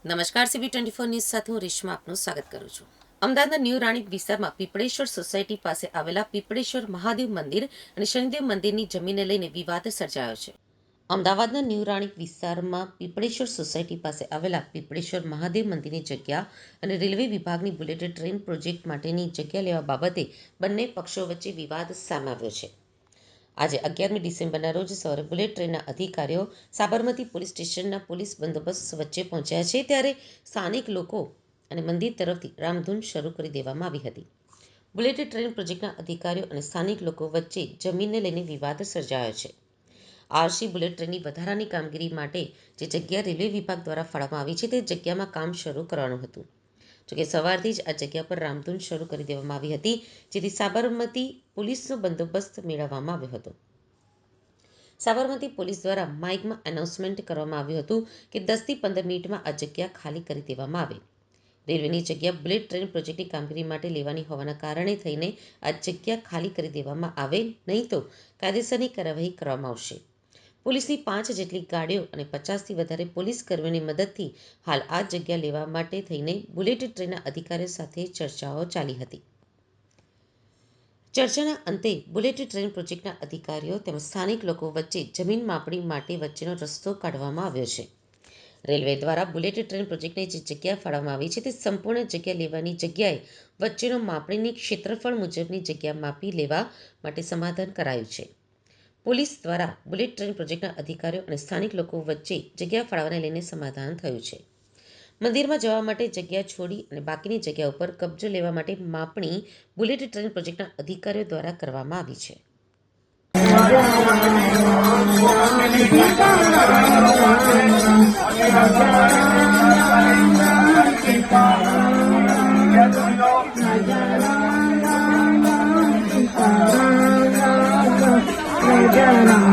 નમસ્કાર, CB24 news સાથે હું રેશમા આપનું સ્વાગત કરું છું. અમદાવાદના ન્યૂ રાણીપ વિસ્તારમાં પીપળેશ્વર સોસાયટી પાસે આવેલા પીપળેશ્વર મહાદેવ મંદિર અને શનિદેવ મંદિરની જમીનને લઈને વિવાદ સર્જાયો છે. અમદાવાદના ન્યૂ રાણીપ વિસ્તારમાં પીપળેશ્વર સોસાયટી પાસે આવેલા પીપળેશ્વર મહાદેવ મંદિરની જગ્યા અને રેલવે વિભાગની બુલેટ ટ્રેન પ્રોજેક્ટ માટેની જગ્યા લેવા બાબતે બંને પક્ષો વચ્ચે વિવાદ સામે આવ્યો છે. આજે 11મી ડિસેમ્બરના રોજ સવારે બુલેટ ટ્રેનના અધિકારીઓ સાબરમતી પોલીસ સ્ટેશનના પોલીસ બંદોબસ્ત વચ્ચે પહોંચ્યા છે, ત્યારે સ્થાનિક લોકો અને મંદિર તરફથી રામધૂન શરૂ કરી દેવામાં આવી હતી. બુલેટ ટ્રેન પ્રોજેક્ટના અધિકારીઓ અને સ્થાનિક લોકો વચ્ચે જમીનને લઈને વિવાદ સર્જાયો છે. આરસી બુલેટ ટ્રેનની વધારાની કામગીરી માટે જે જગ્યા રેલવે વિભાગ દ્વારા ફાળવવામાં આવી છે તે જગ્યામાં કામ શરૂ કરવાનું હતું. જોકે સવારથી જ આ જગ્યા પર રામધૂન શરૂ કરી દેવામાં આવી હતી, જેથી સાબરમતી પોલીસનો બંદોબસ્ત મેળવવામાં આવ્યો હતો. સાબરમતી પોલીસ દ્વારા માઇકમાં એનાઉન્સમેન્ટ કરવામાં આવ્યું હતું કે 10 થી 15 મિનિટમાં આ જગ્યા ખાલી કરી દેવામાં આવે. રેલવેની જગ્યા બુલેટ ટ્રેન પ્રોજેક્ટની કામગીરી માટે લેવાની હોવાના કારણે થઈને આ જગ્યા ખાલી કરી દેવામાં આવે, નહીં તો કાયદેસરની કાર્યવાહી કરવામાં આવશે. પોલીસની 5 જેટલી ગાડીઓ અને 50થી વધારે પોલીસ કર્મીઓની મદદથી હાલ આ જગ્યા લેવા માટે થઈને બુલેટ ટ્રેનના અધિકારીઓ સાથે ચર્ચાઓ ચાલી હતી. ચર્ચાના અંતે બુલેટ ટ્રેન પ્રોજેક્ટના અધિકારીઓ તેમજ સ્થાનિક લોકો વચ્ચે જમીન માપણી માટે વચ્ચેનો રસ્તો કાઢવામાં આવ્યો છે. રેલવે દ્વારા બુલેટ ટ્રેન પ્રોજેક્ટને જે જગ્યા ફાળવવામાં આવી છે તે સંપૂર્ણ જગ્યા લેવાની જગ્યાએ વચ્ચેનો માપણીની ક્ષેત્રફળ મુજબની જગ્યા માપી લેવા માટે સમાધાન કરાયું છે. પોલીસ દ્વારા બુલેટ ટ્રેન પ્રોજેક્ટના અધિકારીઓ અને સ્થાનિક લોકો વચ્ચે જગ્યા ફાળવવાને લઈને સમાધાન થયું છે. મંદિરમાં જવા માટે જગ્યા છોડી અને બાકીની જગ્યા ઉપર કબજો લેવા માટે માપણી બુલેટ ટ્રેન પ્રોજેક્ટના અધિકારીઓ દ્વારા કરવામાં આવી છે. Jana